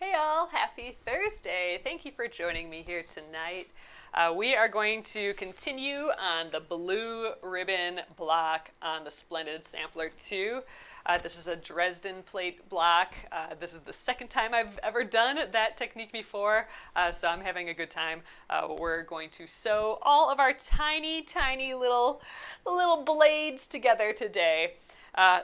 Hey all, happy Thursday. Thank you for joining me here tonight. We are going to continue on the Blue Ribbon block on the Splendid Sampler 2. This is a Dresden plate block. This is the second time I've ever done that technique before, so I'm having a good time. We're going to sew all of our tiny little blades together today.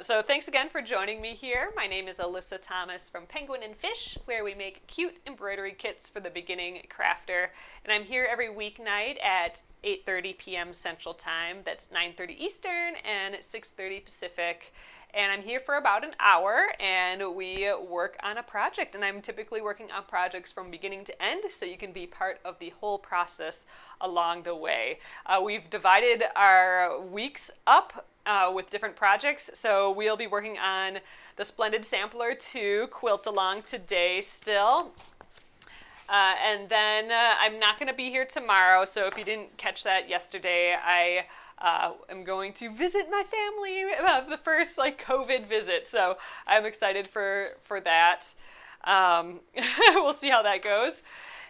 So thanks again for joining me here. My name is Alyssa Thomas from Penguin and Fish, where we make cute embroidery kits for the beginning crafter. And I'm here every weeknight at 8:30 p.m. Central Time. That's 9:30 Eastern and 6:30 Pacific. And I'm here for about an hour, and we work on a project. And I'm typically working on projects from beginning to end, so you can be part of the whole process along the way. We've divided our weeks up with different projects. So we'll be working on the Splendid Sampler 2 quilt-along today still. And then I'm not going to be here tomorrow, so if you didn't catch that yesterday, I am going to visit my family, the first COVID visit, so I'm excited for that. We'll see how that goes.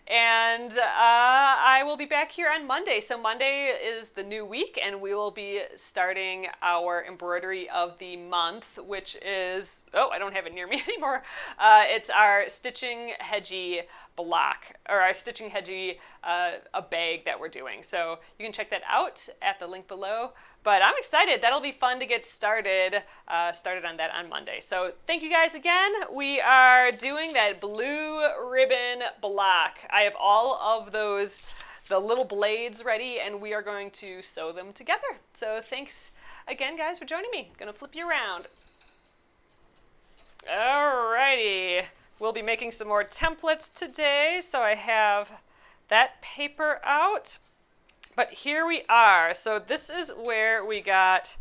And I will be back here on Monday. So Monday is the new week, and we will be starting our embroidery of the month, which is, I don't have it near me anymore. It's our Stitching Hedgie block, or our Stitching Hedgie a bag that we're doing. So you can check that out at the link below. But I'm excited. That'll be fun to get started on that on Monday. So thank you guys again. We are doing that Blue Ribbon block. I have all of the little blades ready, and we are going to sew them together. So thanks again, guys, for joining me. Gonna flip you around. Alrighty. We'll be making some more templates today. So I have that paper out. But here we are. So this is where we got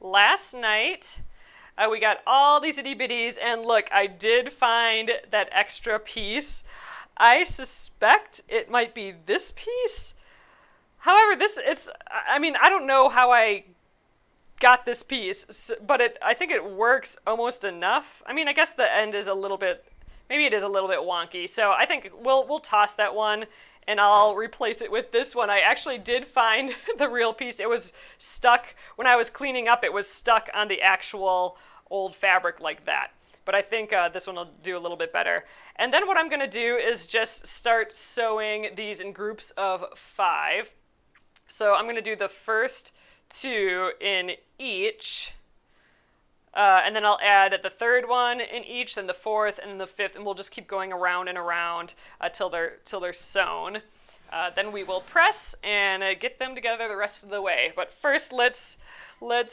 last night. We got all these itty bitties, and look, I did find that extra piece. I suspect it might be this piece. However, I don't know how I got this piece, but I think it works almost enough. I mean, I guess the end is maybe it is a little bit wonky. So I think we'll toss that one, and I'll replace it with this one. I actually did find the real piece. It was stuck, when I was cleaning up, it was stuck on the actual old fabric like that. But I think this one will do a little bit better. And then what I'm gonna do is just start sewing these in groups of 5. So I'm gonna do the first 2 in each. And then I'll add the third one in each, then the fourth, and then the fifth, and we'll just keep going around and around till they're sewn. Then we will press and get them together the rest of the way. But first, let's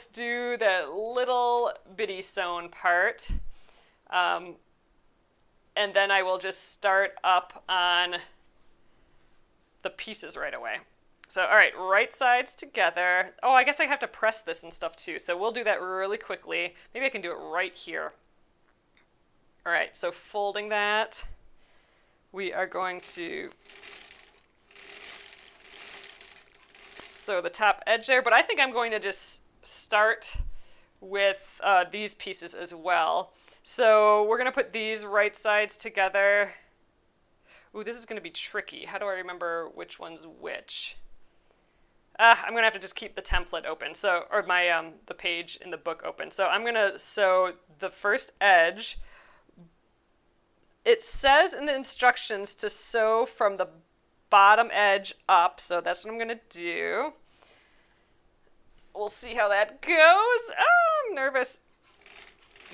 do the little bitty sewn part, and then I will just start up on the pieces right away. So, all right, right sides together. Oh, I guess I have to press this and stuff too. So we'll do that really quickly. Maybe I can do it right here. All right, so folding that, we are going to sew the top edge there, but I think I'm going to just start with these pieces as well. So we're going to put these right sides together. Ooh, this is going to be tricky. How do I remember which one's which? I'm going to have to just keep the template open, or my the page in the book open. So I'm going to sew the first edge. It says in the instructions to sew from the bottom edge up, so that's what I'm going to do. We'll see how that goes. Oh, I'm nervous.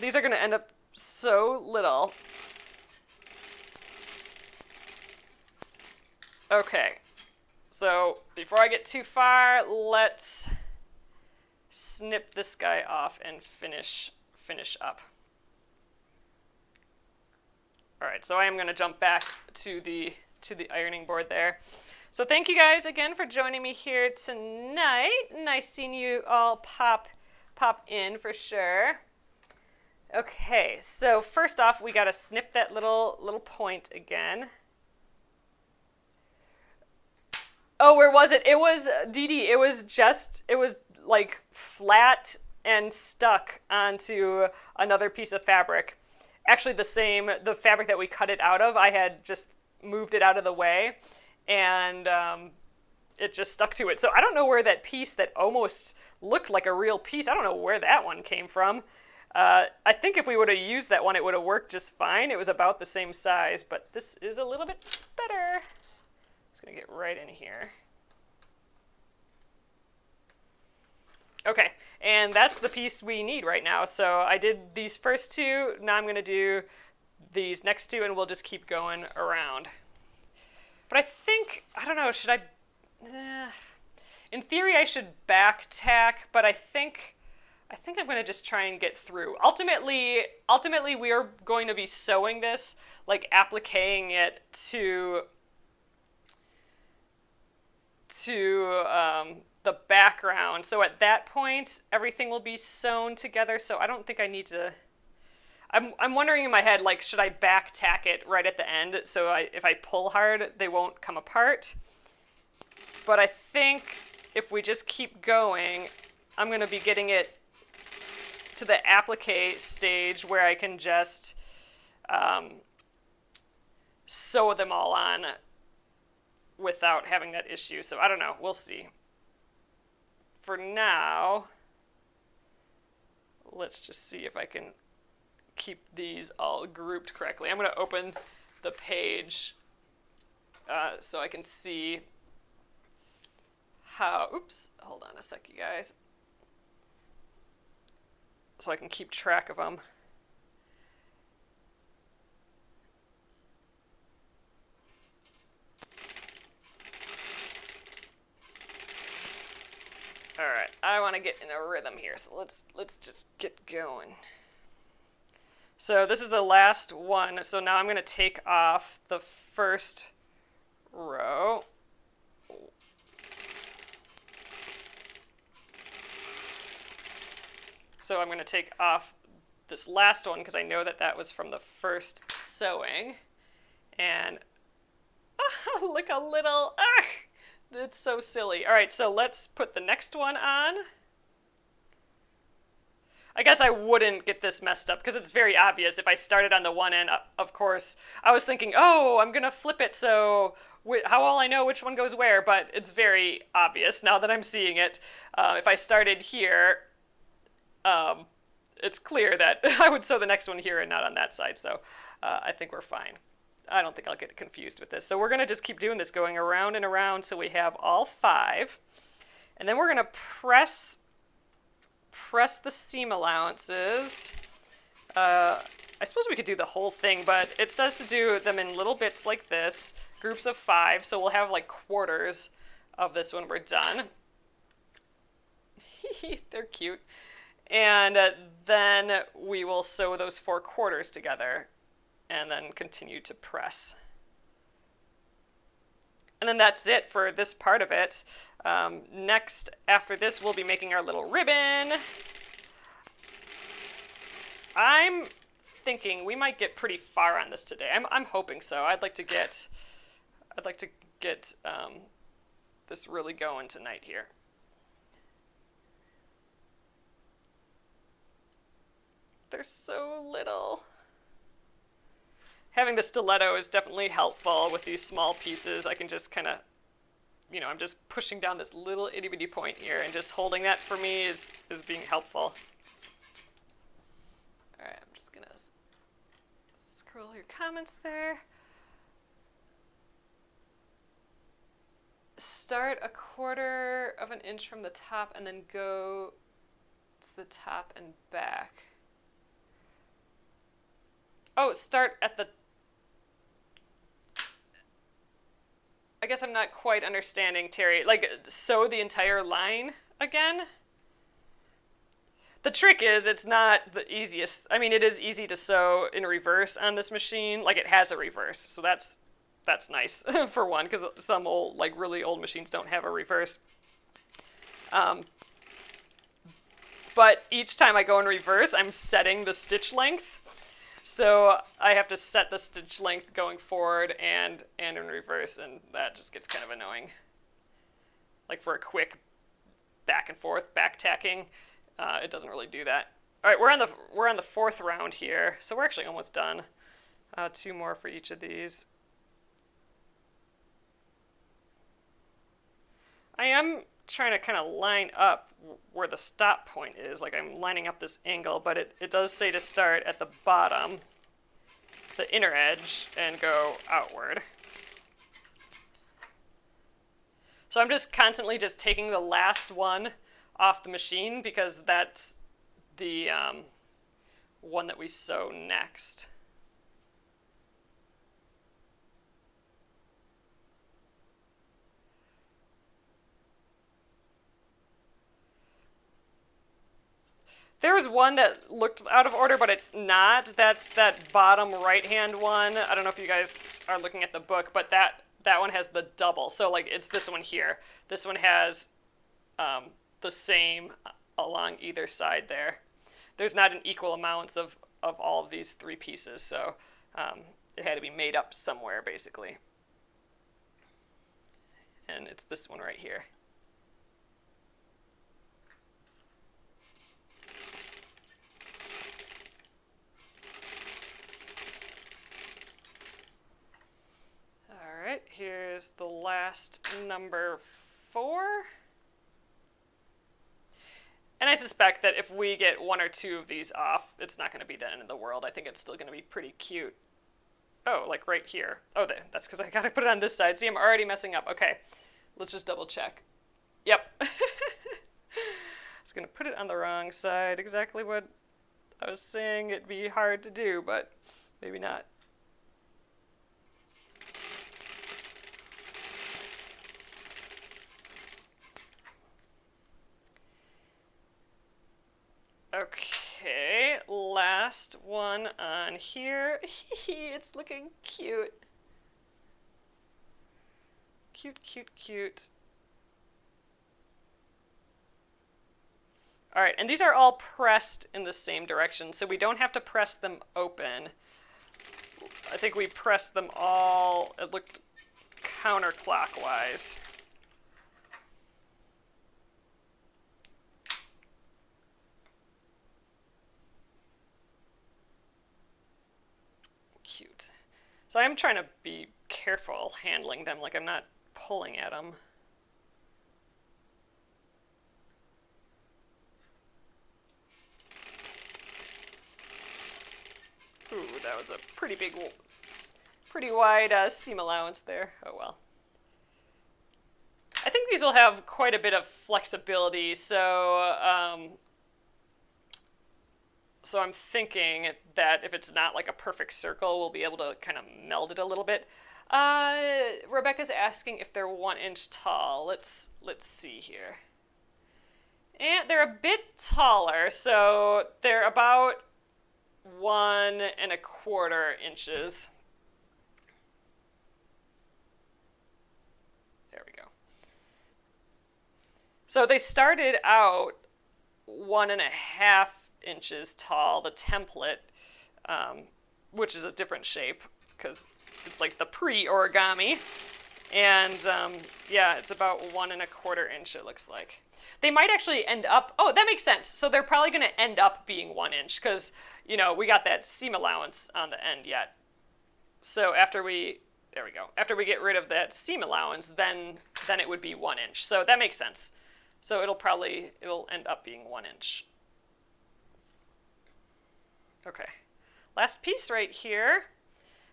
These are going to end up so little. Okay. So before I get too far, let's snip this guy off and finish up. All right, so I am going to jump back to the ironing board there. So thank you guys again for joining me here tonight. Nice seeing you all pop in for sure. Okay, so first off, we got to snip that little point again. Oh, where was it? It was, Dee Dee, it was like flat and stuck onto another piece of fabric. actually the fabric that we cut it out of, I had just moved it out of the way, and it just stuck to it. So I don't know where that piece that almost looked like a real piece, I don't know where that one came from. I think if we would have used that one, it would have worked just fine. It was about the same size, but this is a little bit better. It's going to get right in here. Okay, and that's the piece we need right now. So I did these first two. Now I'm going to do these next two, and we'll just keep going around. But I think, I don't know, should I... in theory, I should back tack, but I think I'm going to just try and get through. Ultimately, we are going to be sewing this, like appliquing it to the background. So at that point, everything will be sewn together. So I don't think I need to. I'm wondering in my head, like, should I back tack it right at the end so if I pull hard, they won't come apart. But I think if we just keep going, I'm going to be getting it to the applique stage where I can just sew them all on without having that issue. So I don't know. We'll see. For now, let's just see if I can keep these all grouped correctly. I'm going to open the page so I can see how, oops, hold on a sec, you guys. So I can keep track of them. All right, I want to get in a rhythm here, so let's just get going. So this is the last one. So now I'm going to take off the first row. So I'm going to take off this last one because I know that was from the first sewing. And look a little, it's so silly. All right, so let's put the next one on. I guess I wouldn't get this messed up because it's very obvious. If I started on the one end, of course, I was thinking, oh, I'm going to flip it, so how will I know which one goes where? But it's very obvious now that I'm seeing it. If I started here, it's clear that I would sew the next one here and not on that side, so I think we're fine. I don't think I'll get confused with this. So we're going to just keep doing this, going around and around so we have all 5. And then we're going to press the seam allowances. I suppose we could do the whole thing, but it says to do them in little bits like this, groups of 5, so we'll have like quarters of this when we're done. They're cute. And then we will sew those 4 quarters together and then continue to press. And then that's it for this part of it. Next, after this, we'll be making our little ribbon. I'm thinking we might get pretty far on this today. I'm hoping so. I'd like to get this really going tonight here. They're so little. Having the stiletto is definitely helpful with these small pieces. I can just kind of, I'm just pushing down this little itty bitty point here, and just holding that for me is being helpful. All right, I'm just gonna scroll your comments there. Start a 1/4 of an inch from the top and then go to the top and back. Oh, start at the... I guess I'm not quite understanding, Terry. Like, sew the entire line again? The trick is it's not the easiest. I mean, it is easy to sew in reverse on this machine. Like, it has a reverse, so that's nice for one, because some old, like really old machines don't have a reverse. But each time I go in reverse, I'm setting the stitch length. So I have to set the stitch length going forward and in reverse, and that just gets kind of annoying. Like for a quick back and forth, back tacking, it doesn't really do that. All right, we're on the fourth round here, so we're actually almost done. 2 more for each of these. I am trying to kind of line up where the stop point is, like I'm lining up this angle, but it does say to start at the bottom, the inner edge, and go outward. So I'm just constantly just taking the last one off the machine because that's the one that we sew next. There was one that looked out of order, but it's not. That's that bottom right-hand one. I don't know if you guys are looking at the book, but that one has the double. So like it's this one here. This one has the same along either side there. There's not an equal amounts of all of these 3 pieces, so it had to be made up somewhere, basically. And it's this one right here. All right, here's the last number 4. And I suspect that if we get 1 or 2 of these off, it's not going to be the end of the world. I think it's still going to be pretty cute. Oh, like right here. Oh, that's because I got to put it on this side. See, I'm already messing up. Okay, let's just double check. Yep. I was going to put it on the wrong side. Exactly what I was saying. It'd be hard to do, but maybe not. Okay, last one on here. It's looking cute. Cute, cute, cute. All right, and these are all pressed in the same direction, so we don't have to press them open. I think we pressed them all, it looked counterclockwise. Cute. So I'm trying to be careful handling them, like I'm not pulling at them. Ooh, that was a pretty wide seam allowance there. Oh well. I think these will have quite a bit of flexibility, so so I'm thinking that if it's not like a perfect circle, we'll be able to kind of meld it a little bit. Rebecca's asking if they're 1 inch tall. Let's see here. And they're a bit taller, so they're about 1 1/4 inches. There we go. So they started out 1 1/2 inches tall, the template, which is a different shape because it's like the pre-origami. And yeah, it's about 1 1/4 inch, it looks like. They might actually end up, oh, that makes sense. So they're probably going to end up being 1 inch because, you know, we got that seam allowance on the end yet. So after we, there we go. After we get rid of that seam allowance, then it would be 1 inch. So that makes sense. So it'll end up being 1 inch. Okay, last piece right here.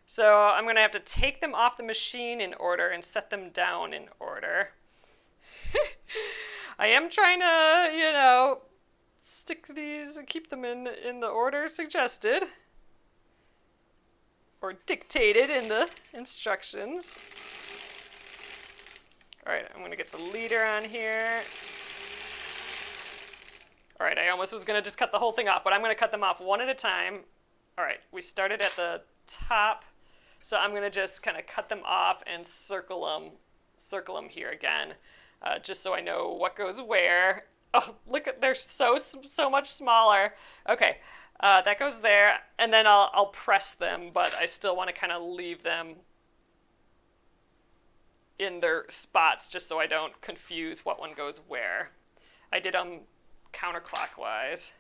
So I'm going to have to take them off the machine in order and set them down in order. I am trying to, you know, stick these and keep them in the order suggested. Or dictated in the instructions. Alright, I'm going to get the leader on here. Alright, I almost was going to just cut the whole thing off, but I'm going to cut them off one at a time. Alright, we started at the top, so I'm going to just kind of cut them off and circle them here again, just so I know what goes where. Oh, look at, they're so much smaller. Okay, that goes there, and then I'll press them, but I still want to kind of leave them in their spots just so I don't confuse what one goes where. I did them counterclockwise.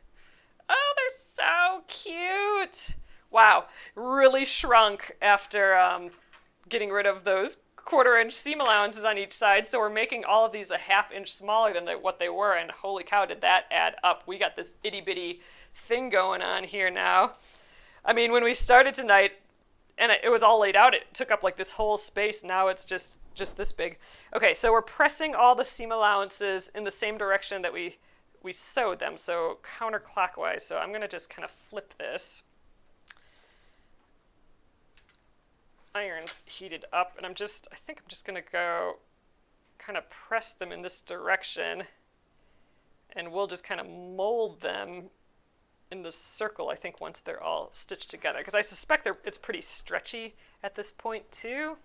Oh, So cute. Wow, really shrunk after getting rid of those 1/4 inch seam allowances on each side. So we're making all of these a 1/2 inch smaller than what they were, and holy cow, did that add up. We got this itty bitty thing going on here now. I mean, when we started tonight, and it was all laid out, it took up like this whole space. Now it's just this big. Okay, so we're pressing all the seam allowances in the same direction that we sewed them, so counterclockwise. So I'm gonna just kind of flip this. Iron's heated up, and I think I'm just gonna go kind of press them in this direction, and we'll just kind of mold them in the circle, I think, once they're all stitched together, because I suspect it's pretty stretchy at this point too.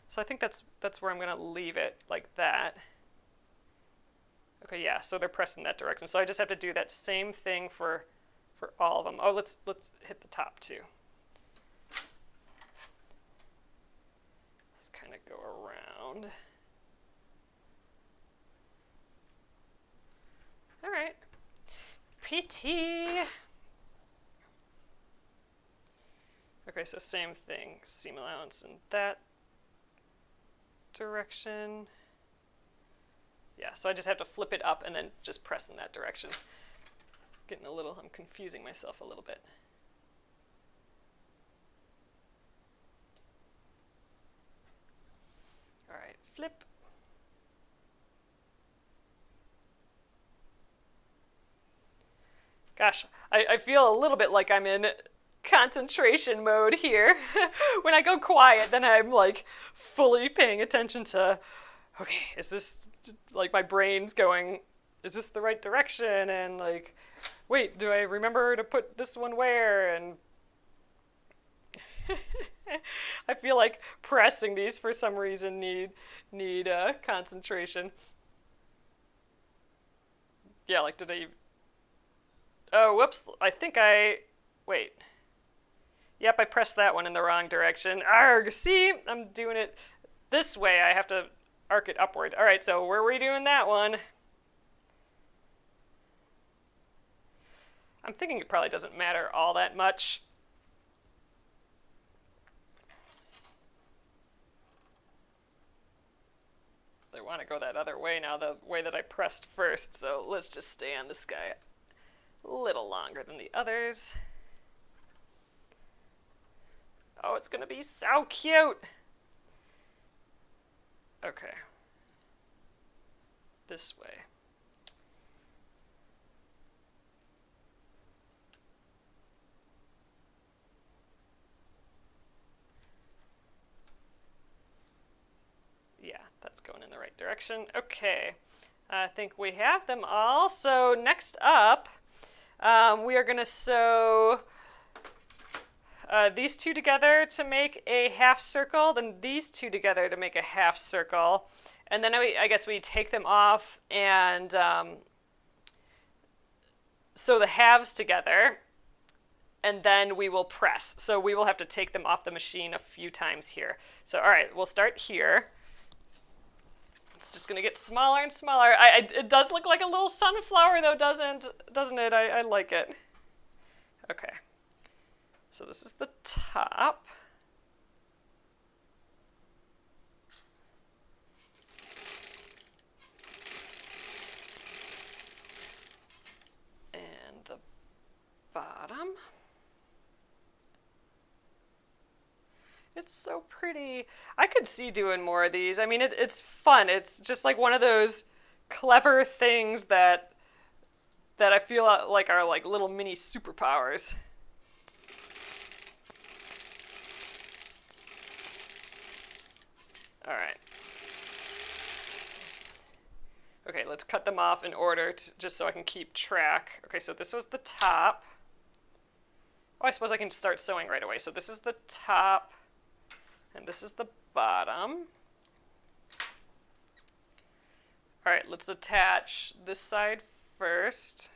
So I think that's where I'm gonna leave it, like that. Okay, yeah, so they're pressed in that direction. So I just have to do that same thing for all of them. Oh, let's hit the top too. Let's kind of go around. All right. PT. Okay, so same thing. Seam allowance in that direction. Yeah, so I just have to flip it up and then just press in that direction. I'm confusing myself a little bit. All right, flip. Gosh, I feel a little bit like I'm in concentration mode here. When I go quiet, then I'm like fully paying attention to, okay, is this, like, my brain's going, is this the right direction? And like, wait, do I remember to put this one where? And I feel like pressing these for some reason need concentration. Yeah, like, oh, whoops, wait. Yep, I pressed that one in the wrong direction. Arg, see, I'm doing it this way. I have to arc it upward. All right, so we're redoing that one. I'm thinking it probably doesn't matter all that much. I want to go that other way now, the way that I pressed first, so let's just stay on this guy a little longer than the others. Oh, it's gonna be so cute. Okay. This way. Yeah, that's going in the right direction. Okay. I think we have them all. So next up, we are going to sew these two together to make a half circle, then these two together to make a half circle. And then I guess we take them off and sew the halves together, and then we will press. So we will have to take them off the machine a few times here. So all right, we'll start here. It's just going to get smaller and smaller. It does look like a little sunflower, though, doesn't it? I like it. Okay. So this is the top. And the bottom. It's so pretty. I could see doing more of these. I mean, it's fun. It's just like one of those clever things that I feel like are like little mini superpowers. All right. Okay, let's cut them off in order just so I can keep track. Okay, so this was the top. Oh, I suppose I can start sewing right away. So this is the top. And this is the bottom. All right, let's attach this side first.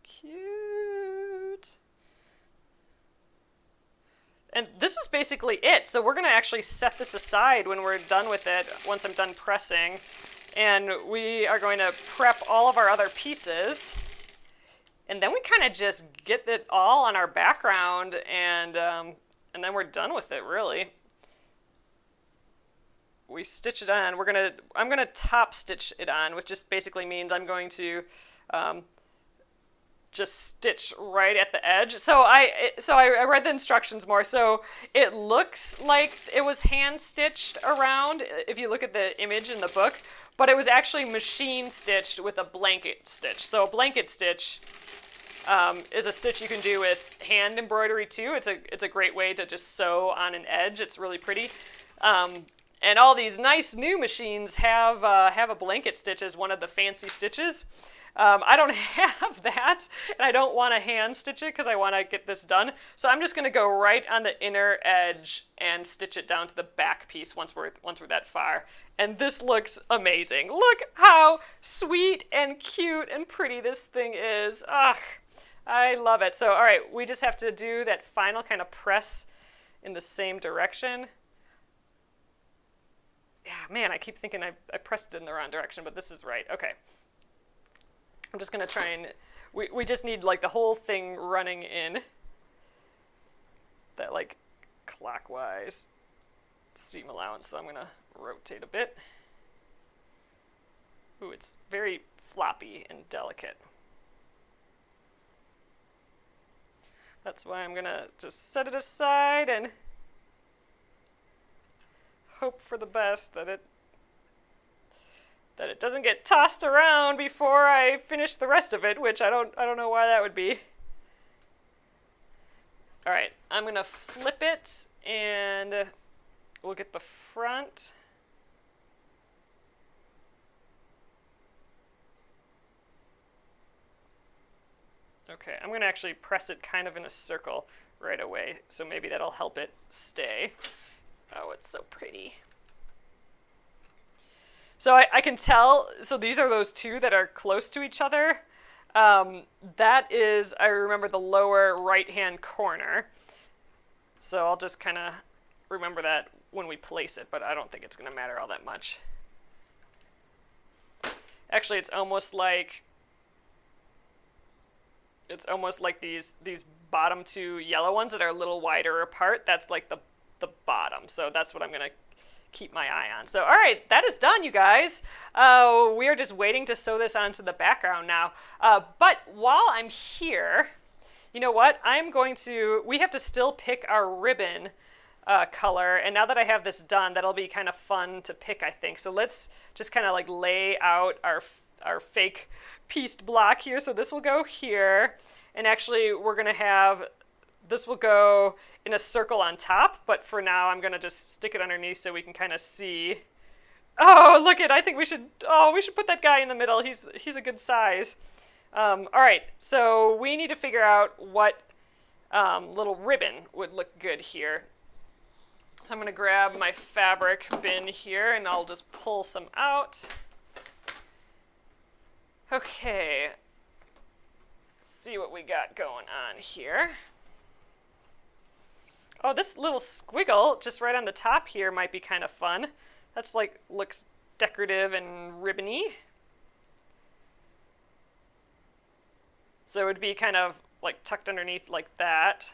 Cute. And this is basically it. So we're going to actually set this aside when we're done with it, once I'm done pressing. And we are going to prep all of our other pieces. And then we kind of just get it all on our background, and then we're done with it, really. We stitch it on. I'm gonna top stitch it on, which just basically means I'm going to just stitch right at the edge. So I read the instructions more. So it looks like it was hand stitched around if you look at the image in the book, but it was actually machine stitched with a blanket stitch. So a blanket stitch is a stitch you can do with hand embroidery too. It's a great way to just sew on an edge. It's really pretty. And all these nice new machines have a blanket stitch as one of the fancy stitches. I don't have that, and I don't want to hand stitch it because I want to get this done. So I'm just going to go right on the inner edge and stitch it down to the back piece once we're that far. And this looks amazing. Look how sweet and cute and pretty this thing is. Ugh, I love it. So all right, we just have to do that final kind of press in the same direction. Yeah, man, I keep thinking I pressed it in the wrong direction, but this is right. Okay. I'm just going to try and, we just need like the whole thing running in that like clockwise seam allowance. So I'm going to rotate a bit. Ooh, it's very floppy and delicate. That's why I'm going to just set it aside and hope for the best that it doesn't get tossed around before I finish the rest of it, which I don't know why that would be. All right, I'm gonna flip it and we'll get the front. Okay, I'm gonna actually press it kind of in a circle right away, so maybe that'll help it stay. Oh, it's so pretty. So I can tell, so these are those two that are close to each other. That is, I remember the lower right-hand corner. So I'll just kind of remember that when we place it, but I don't think it's going to matter all that much. Actually, it's almost like these bottom two yellow ones that are a little wider apart. That's like the bottom. So that's what I'm going to keep my eye on. So, all right, that is done, you guys. We are just waiting to sew this onto the background now. But while I'm here, you know what? We have to still pick our ribbon color. And now that I have this done, that'll be kind of fun to pick, I think. So let's just kind of like lay out our fake pieced block here. So this will go here. And actually, we're going to have, this will go in a circle on top, but for now I'm going to just stick it underneath so we can kind of see. Oh, look I think we should put that guy in the middle. He's a good size. All right, so we need to figure out what little ribbon would look good here. So I'm going to grab my fabric bin here and I'll just pull some out. Okay, let's see what we got going on here. Oh, this little squiggle just right on the top here might be kind of fun. That's like, looks decorative and ribbony. So it would be kind of like tucked underneath like that.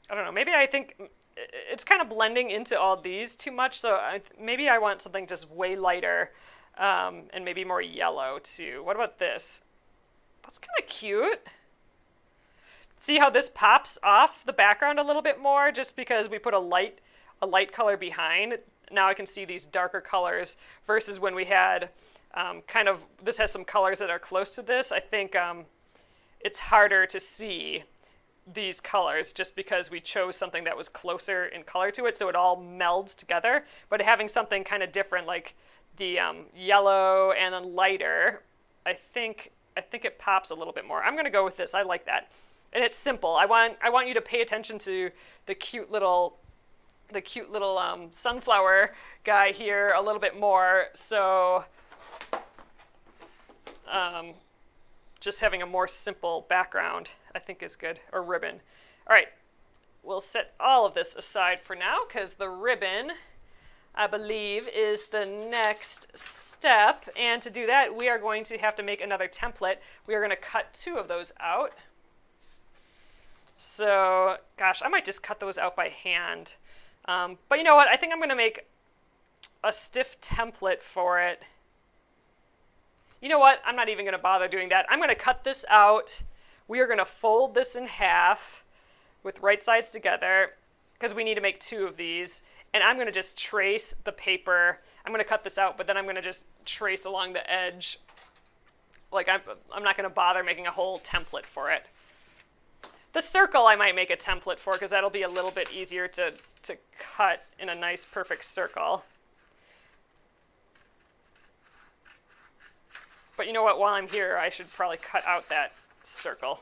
I don't know, maybe I think it's kind of blending into all these too much, so maybe I want something just way lighter and maybe more yellow too. What about this? That's kind of cute. See how this pops off the background a little bit more just because we put a light color behind. Now I can see these darker colors versus when we had this has some colors that are close to this. I think it's harder to see these colors just because we chose something that was closer in color to it, so it all melds together. But having something kind of different like the yellow and then lighter, I think it pops a little bit more. I'm going to go with this. I like that. And it's simple. I want you to pay attention to the cute little sunflower guy here a little bit more. So just having a more simple background, I think, is good, or ribbon. All right, we'll set all of this aside for now because the ribbon I believe, is the next step. And to do that, we are going to have to make another template. We are going to cut 2 of those out. So, gosh, I might just cut those out by hand. But you know what? I think I'm going to make a stiff template for it. You know what? I'm not even going to bother doing that. I'm going to cut this out. We are going to fold this in half with right sides together because we need to make 2 of these. And I'm going to just trace the paper. I'm going to cut this out, but then I'm going to just trace along the edge. Like I'm not going to bother making a whole template for it. The circle I might make a template for because that'll be a little bit easier to cut in a nice perfect circle. But you know what? While I'm here, I should probably cut out that circle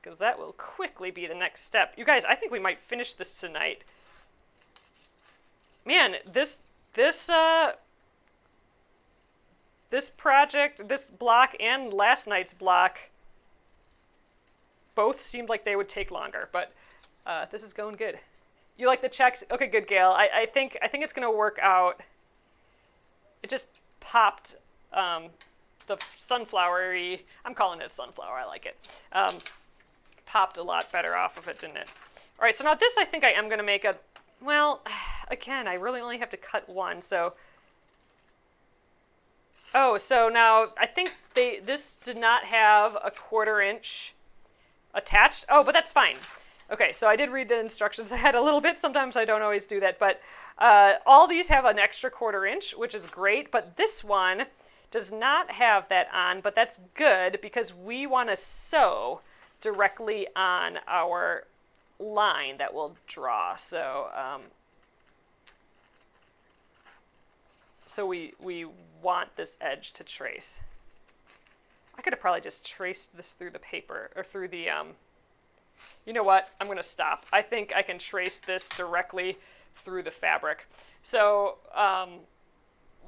because that will quickly be the next step. You guys, I think we might finish this tonight. Man, this project, this block, and last night's block both seemed like they would take longer, but this is going good. You like the check? Okay, good, Gail. I think it's gonna work out. It just popped the sunflowery. I'm calling it sunflower. I like it. Popped a lot better off of it, didn't it? All right. So now this, I think I am gonna make a. Well, again, I really only have to cut 1, so. Oh, so now I think this did not have a 1/4 inch attached. Oh, but that's fine. Okay, so I did read the instructions ahead a little bit. Sometimes I don't always do that, but all these have an extra 1/4 inch, which is great, but this one does not have that on, but that's good because we want to sew directly on our line that we'll draw. So so we want this edge to trace. I could have probably just traced this through the paper or through the you know what? I'm going to stop. I think I can trace this directly through the fabric. So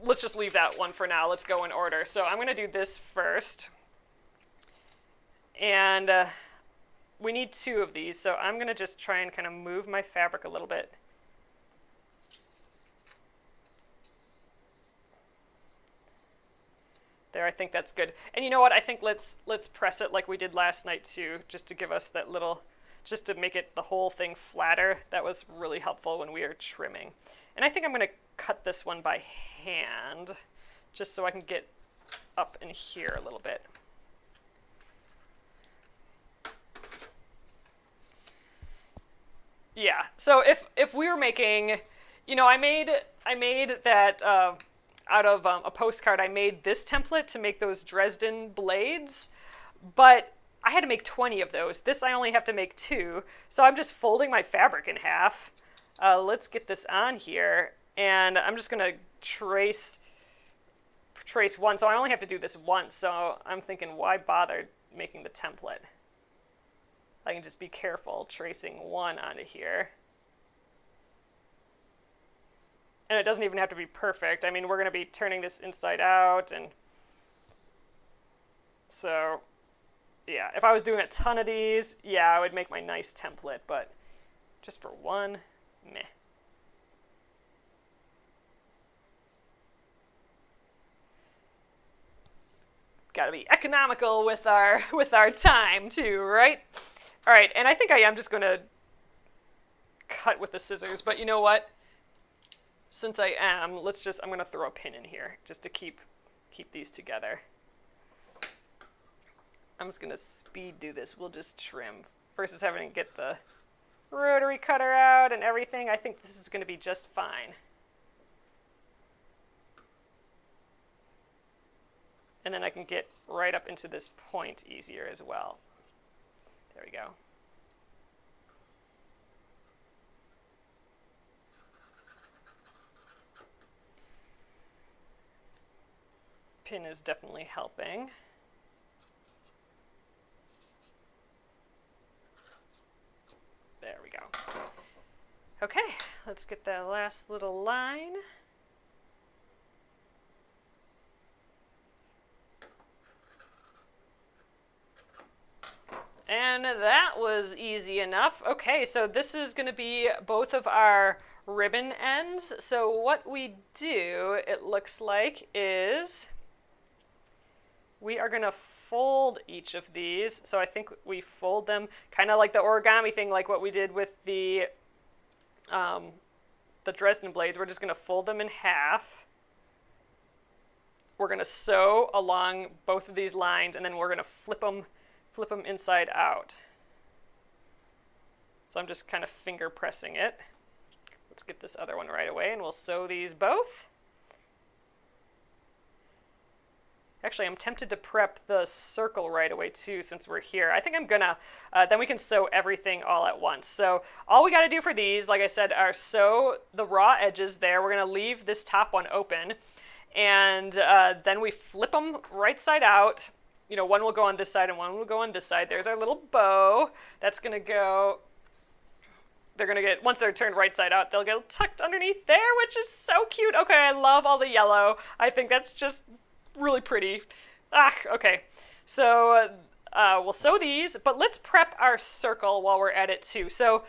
let's just leave that one for now. Let's go in order. So I'm going to do this first. And we need 2 of these, so I'm going to just try and kind of move my fabric a little bit. There, I think that's good. And you know what? I think let's press it like we did last night too, just to give us that little, just to make it the whole thing flatter. That was really helpful when we were trimming. And I think I'm going to cut this one by hand, just so I can get up in here a little bit. Yeah, so if we were making, you know, I made that out of a postcard. I made this template to make those Dresden blades, but I had to make 20 of those. This I only have to make 2, so I'm just folding my fabric in half. Let's get this on here, and I'm just gonna trace 1. So I only have to do this once. So I'm thinking, why bother making the template? I can just be careful tracing 1 onto here. And it doesn't even have to be perfect. I mean, we're going to be turning this inside out. And so, yeah, if I was doing a ton of these, yeah, I would make my nice template. But just for 1, meh. Got to be economical with our time too, right? All right, and I think I am just going to cut with the scissors, but you know what? Since I am, I'm going to throw a pin in here just to keep these together. I'm just going to speed do this. We'll just trim versus having to get the rotary cutter out and everything. I think this is going to be just fine. And then I can get right up into this point easier as well. There we go. Pin is definitely helping. There we go. Okay, let's get that last little line. And that was easy enough. Okay, so this is going to be both of our ribbon ends. So what we do, it looks like, is we are going to fold each of these. So I think we fold them kind of like the origami thing, like what we did with the Dresden blades. We're just going to fold them in half. We're going to sew along both of these lines, and then we're going to flip them inside out. So I'm just kind of finger pressing it. Let's get this other one right away, and we'll sew these both. Actually, I'm tempted to prep the circle right away too, since we're here. I think I'm gonna, then we can sew everything all at once. So all we gotta do for these, like I said, are sew the raw edges there. We're gonna leave this top one open, and then we flip them right side out. You know, one will go on this side and one will go on this side. There's our little bow. That's gonna go, they're gonna get, once they're turned right side out, they'll get tucked underneath there, which is so cute. Okay, I love all the yellow. I think that's just really pretty. Okay. So we'll sew these, but let's prep our circle while we're at it too. So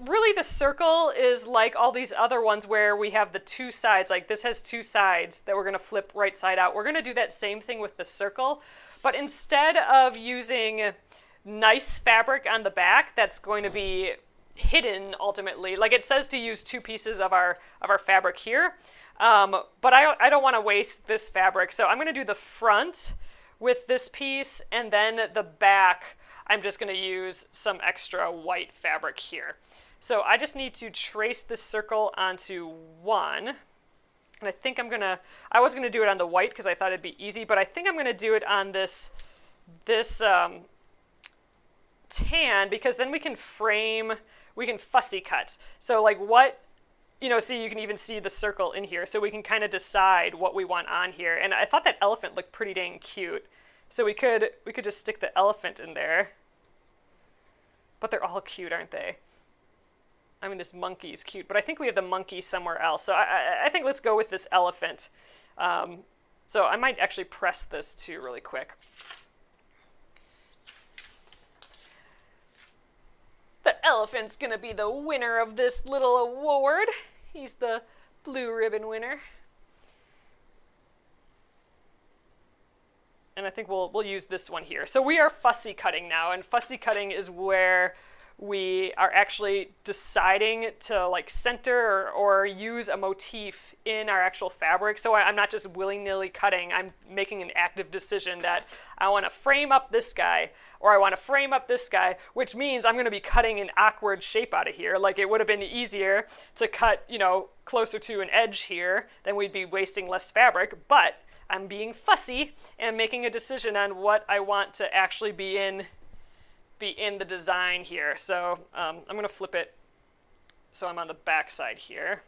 really the circle is like all these other ones where we have the two sides. Like this has two sides that we're going to flip right side out. We're going to do that same thing with the circle, but instead of using nice fabric on the back that's going to be hidden ultimately, like it says to use two pieces of our fabric here, but I don't want to waste this fabric, so I'm going to do the front with this piece, and then the back I'm just going to use some extra white fabric here. So I just need to trace this circle onto one, and I think I was going to do it on the white because I thought it'd be easy, but I think I'm going to do it on this tan, because then we can fussy cut. So like what, you know, see, you can even see the circle in here, so we can kind of decide what we want on here. And I thought that elephant looked pretty dang cute, so we could just stick the elephant in there. But they're all cute, aren't they? I mean, this monkey's cute, but I think we have the monkey somewhere else, so I think let's go with this elephant. So I might actually press this too really quick. The elephant's gonna be the winner of this little award. He's the blue ribbon winner. And I think we'll use this one here. So we are fussy cutting now, and fussy cutting is where we are actually deciding to like center or use a motif in our actual fabric. So I'm not just willy-nilly cutting, I'm making an active decision that I want to frame up this guy, or I want to frame up this guy, which means I'm going to be cutting an awkward shape out of here. Like it would have been easier to cut, you know, closer to an edge here, then we'd be wasting less fabric, but I'm being fussy and making a decision on what I want to actually be in the design here. So I'm going to flip it so I'm on the back side here.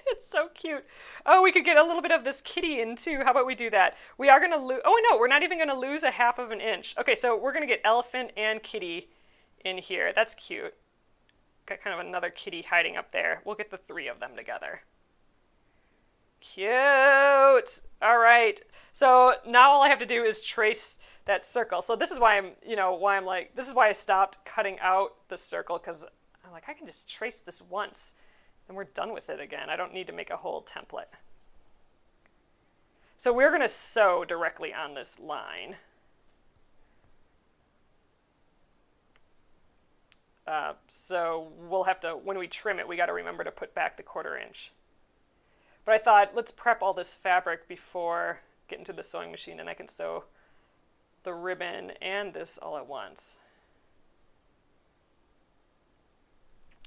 It's so cute. Oh, we could get a little bit of this kitty in too. How about we do that? We are going to lose, oh no, we're not even going to lose a half of an inch. Okay, so we're going to get elephant and kitty in here. That's cute. Got kind of another kitty hiding up there. We'll get the three of them together. Cute. All right. So now all I have to do is trace that circle. So this is why this is why I stopped cutting out the circle, because I'm like, I can just trace this once, then we're done with it again. I don't need to make a whole template. So we're going to sew directly on this line. So we'll have to, when we trim it, we got to remember to put back the 1/4 inch. But I thought, let's prep all this fabric before getting to the sewing machine, then I can sew the ribbon and this all at once.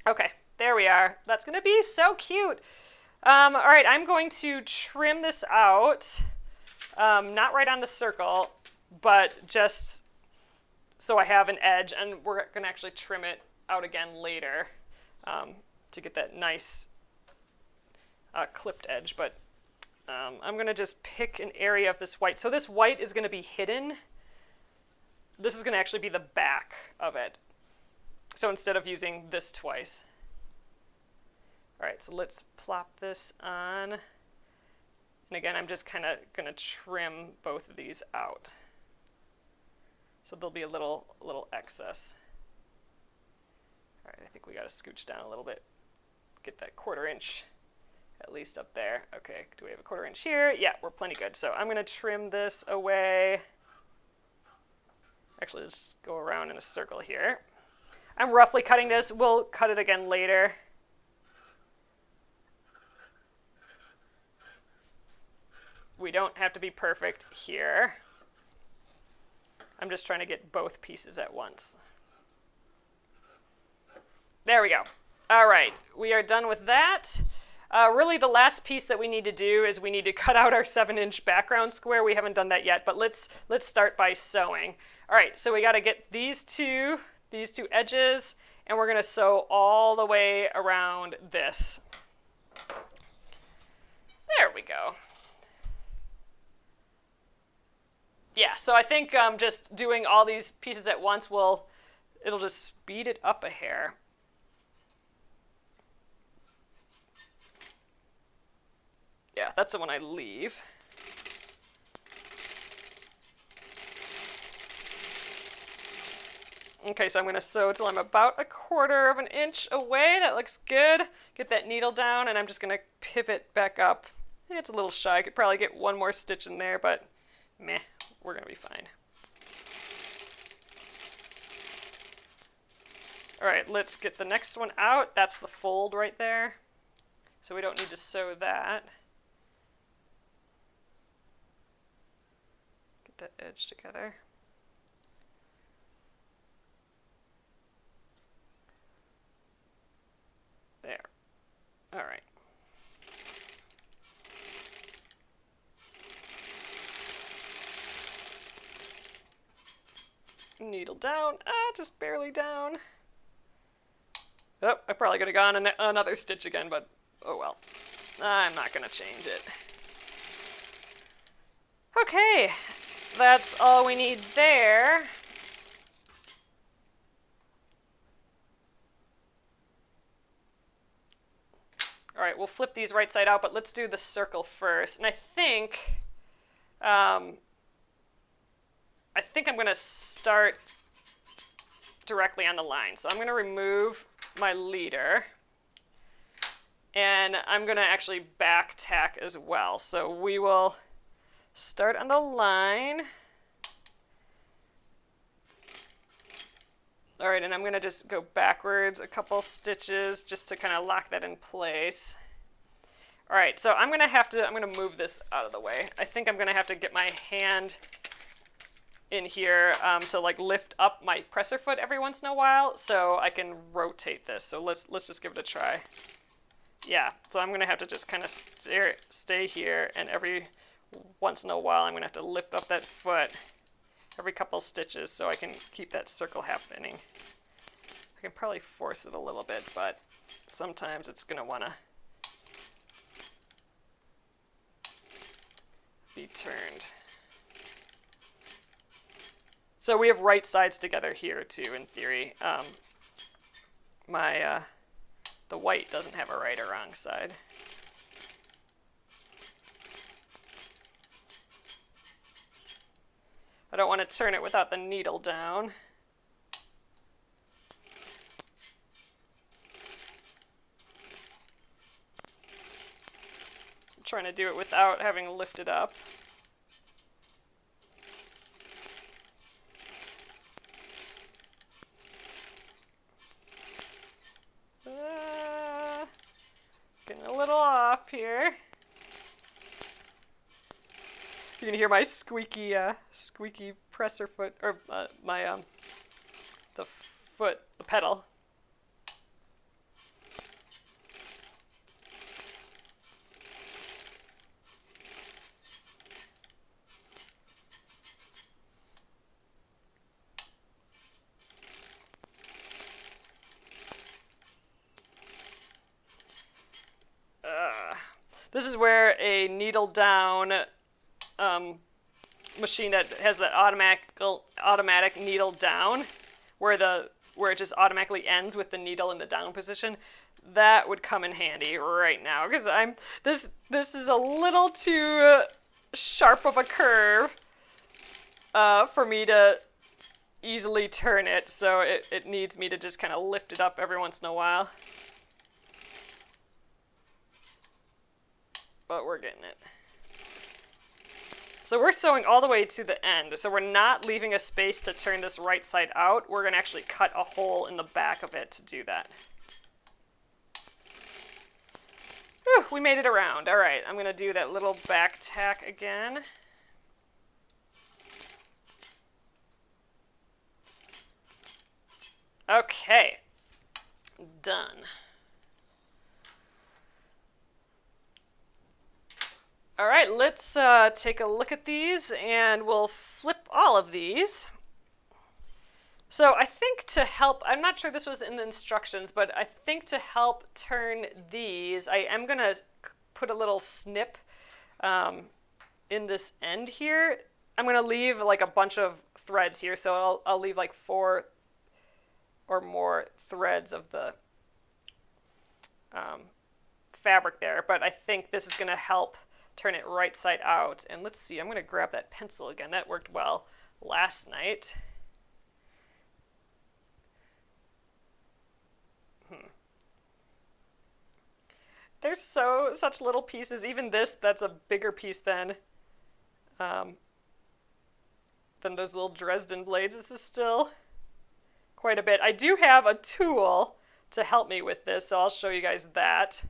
Okay, there we are. That's going to be so cute. All right, I'm going to trim this out, not right on the circle, but just so I have an edge, and we're going to actually trim it out again later to get that nice clipped edge, but I'm going to just pick an area of this white. So this white is going to be hidden. This is going to actually be the back of it. So instead of using this twice. All right, so let's plop this on And again, I'm just kind of going to trim both of these out. So there'll be a little excess. All right, I think we got to scooch down a little bit. Get that 1/4 inch at least up there. Okay, do we have a 1/4 inch here? Yeah, we're plenty good. So I'm going to trim this away. Actually, let's just go around in a circle here. I'm roughly cutting this. We'll cut it again later. We don't have to be perfect here. I'm just trying to get both pieces at once. There we go. All right, we are done with that. Really, the last piece that we need to do is we need to cut out our 7-inch background square. We haven't done that yet, but let's start by sewing. All right, so we got to get these two edges, and we're going to sew all the way around this. There we go. Yeah, so I think just doing all these pieces at once it'll just speed it up a hair. Yeah, that's the one I leave. Okay, so I'm going to sew till I'm about 1/4 inch away. That looks good. Get that needle down, and I'm just going to pivot back up. It's a little shy. I could probably get one more stitch in there, but meh, we're going to be fine. All right, let's get the next one out. That's the fold right there. So we don't need to sew that. Get that edge together. There. All right. Needle down, just barely down. Oh, I probably could have gone another stitch again, but oh well. I'm not going to change it. Okay, that's all we need there. All right, we'll flip these right side out, but let's do the circle first. And I think I'm going to start directly on the line. So I'm going to remove my leader, and I'm going to actually back tack as well. So we will start on the line. All right, and I'm going to just go backwards a couple stitches just to kind of lock that in place. All right, so I'm going to move this out of the way. I think I'm going to have to get my hand in here to like lift up my presser foot every once in a while so I can rotate this. So let's just give it a try. Yeah, so I'm going to have to just kind of stay here, and every once in a while I'm going to have to lift up that foot every couple stitches so I can keep that circle happening. I can probably force it a little bit, but sometimes it's going to want to be turned. So we have right sides together here too, in theory. The white doesn't have a right or wrong side. I don't want to turn it without the needle down. I'm trying to do it without having lifted up. Getting a little off here. You can hear my squeaky presser foot, or the pedal. This is where a needle down machine that has that automatic needle down, where it just automatically ends with the needle in the down position. that would come in handy right now because this is a little too sharp of a curve for me to easily turn it, so it needs me to just kind of lift it up every once in a while. But we're getting it. So we're sewing all the way to the end, so we're not leaving a space to turn this right side out. We're going to actually cut a hole in the back of it to do that. Whew, we made it around. All right, I'm going to do that little back tack again. Okay, done. All right, let's take a look at these, and we'll flip all of these. So I think to help, I'm not sure this was in the instructions, but I think to help turn these, I am going to put a little snip in this end here. I'm going to leave like a bunch of threads here, so I'll leave like 4 or more threads of the fabric there, but I think this is going to help turn it right side out. And let's see, I'm going to grab that pencil again. That worked well last night. There's such little pieces. Even this, that's a bigger piece than those little Dresden blades. This is still quite a bit. I do have a tool to help me with this, so I'll show you guys that.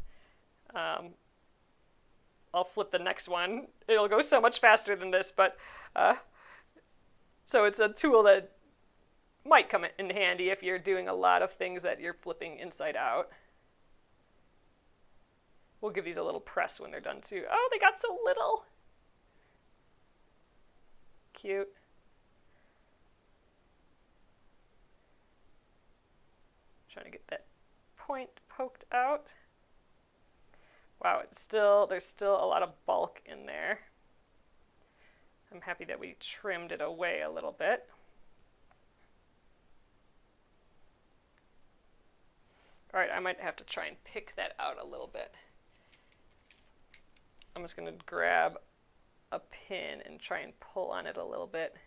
I'll flip the next one. It'll go so much faster than this, but so it's a tool that might come in handy if you're doing a lot of things that you're flipping inside out. We'll give these a little press when they're done too. Oh, they got so little. Cute. Trying to get that point poked out. Wow, there's still a lot of bulk in there. I'm happy that we trimmed it away a little bit. All right, I might have to try and pick that out a little bit. I'm just going to grab a pin and try and pull on it a little bit.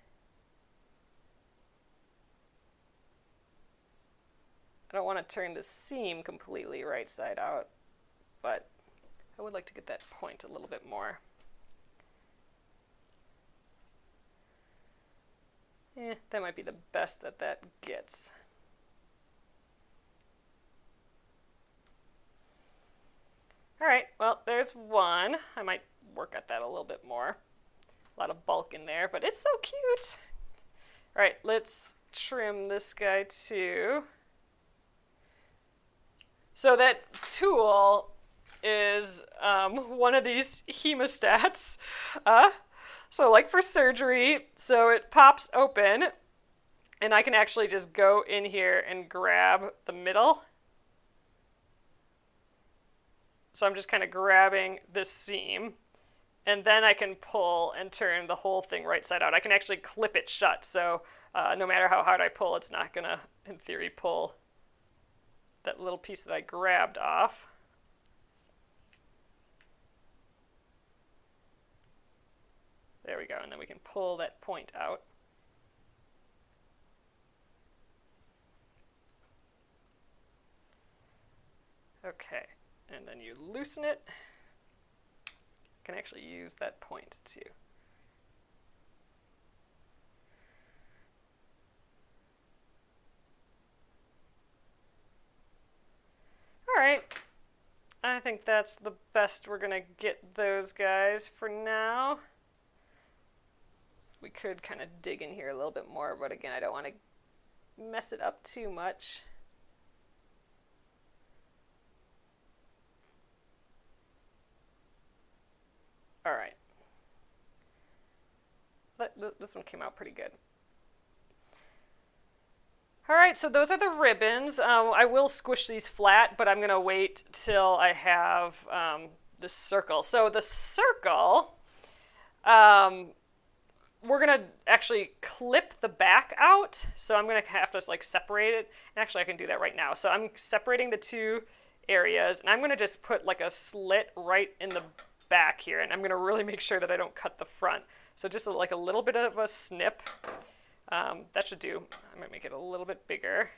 I don't want to turn the seam completely right side out, but I would like to get that point a little bit more. That might be the best that gets. All right, well, there's one. I might work at that a little bit more. A lot of bulk in there, but it's so cute. All right, let's trim this guy too. So that tool is one of these hemostats. So like for surgery, so it pops open and I can actually just go in here and grab the middle. So I'm just kind of grabbing this seam and then I can pull and turn the whole thing right side out. I can actually clip it shut, so no matter how hard I pull, it's not gonna, in theory, pull that little piece that I grabbed off. There we go, and then we can pull that point out. Okay, and then you loosen it. You can actually use that point too. All right, I think that's the best we're gonna get those guys for now. We could kind of dig in here a little bit more, but again, I don't want to mess it up too much. All right. This one came out pretty good. All right, so those are the ribbons. I will squish these flat, but I'm gonna wait till I have this circle. So the circle, we're gonna actually clip the back out. So I'm gonna have to like separate it. And actually I can do that right now. So I'm separating the two areas. And I'm going to just put like a slit right in the back here. And I'm going to really make sure that I don't cut the front. So just like a little bit of a snip. That should do. I'm going to make it a little bit bigger.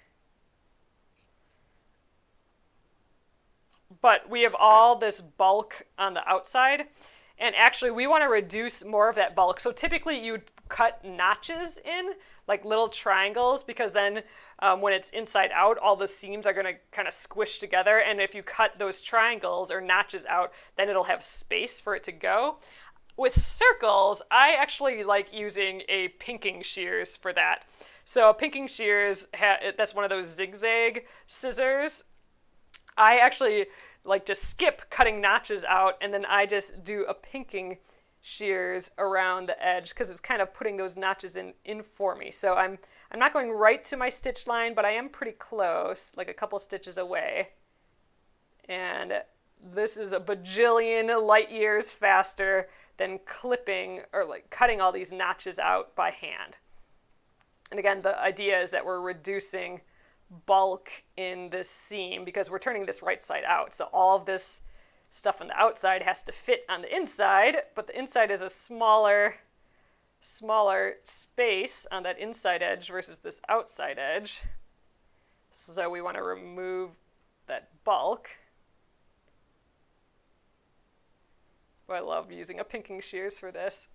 But we have all this bulk on the outside. And actually, we want to reduce more of that bulk. So typically, you'd cut notches in, like little triangles, because then when it's inside out, all the seams are going to kind of squish together. And if you cut those triangles or notches out, then it'll have space for it to go. With circles, I actually like using a pinking shears for that. So pinking shears, that's one of those zigzag scissors. I actually like to skip cutting notches out, and then I just do a pinking shears around the edge because it's kind of putting those notches in for me. So I'm not going right to my stitch line, but I am pretty close, like a couple stitches away. And this is a bajillion light years faster than clipping or like cutting all these notches out by hand. And again, the idea is that we're reducing bulk in this seam because we're turning this right side out. So all of this stuff on the outside has to fit on the inside, but the inside is a smaller space on that inside edge versus this outside edge. So we want to remove that bulk. I love using a pinking shears for this.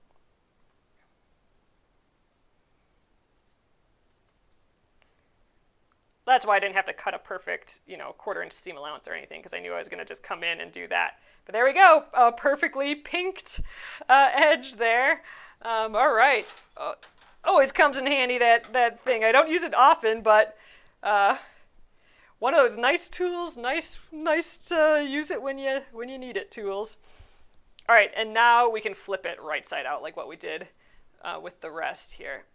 That's why I didn't have to cut a perfect, 1/4 inch seam allowance or anything, because I knew I was going to just come in and do that. But there we go, a perfectly pinked edge there. All right, always comes in handy, that thing. I don't use it often, but one of those nice tools, nice to use it when you need it tools. All right, and now we can flip it right side out like what we did with the rest here.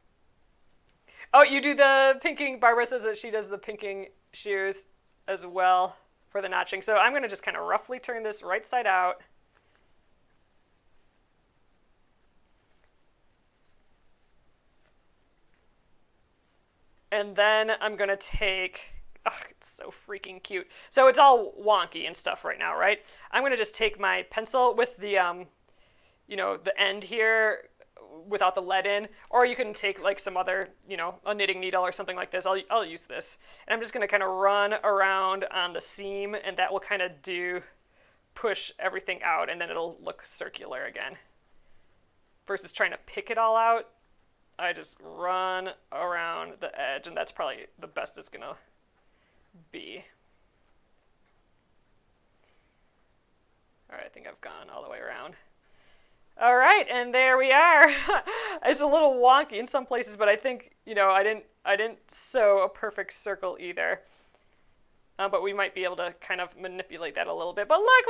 Oh, you do the pinking. Barbara says that she does the pinking shears as well for the notching. So I'm going to just kind of roughly turn this right side out. And then I'm going to take, it's so freaking cute. So it's all wonky and stuff right now, right? I'm going to just take my pencil with the, the end here without the lead in, or you can take like some other, a knitting needle or something like this. I'll use this. And I'm just going to kind of run around on the seam, and that will kind of push everything out, and then it'll look circular again. Versus trying to pick it all out, I just run around the edge, and that's probably the best it's going to be. All right, I think I've gone all the way around. All right, and there we are. It's a little wonky in some places, but I think, I didn't sew a perfect circle either. But we might be able to kind of manipulate that a little bit. But look,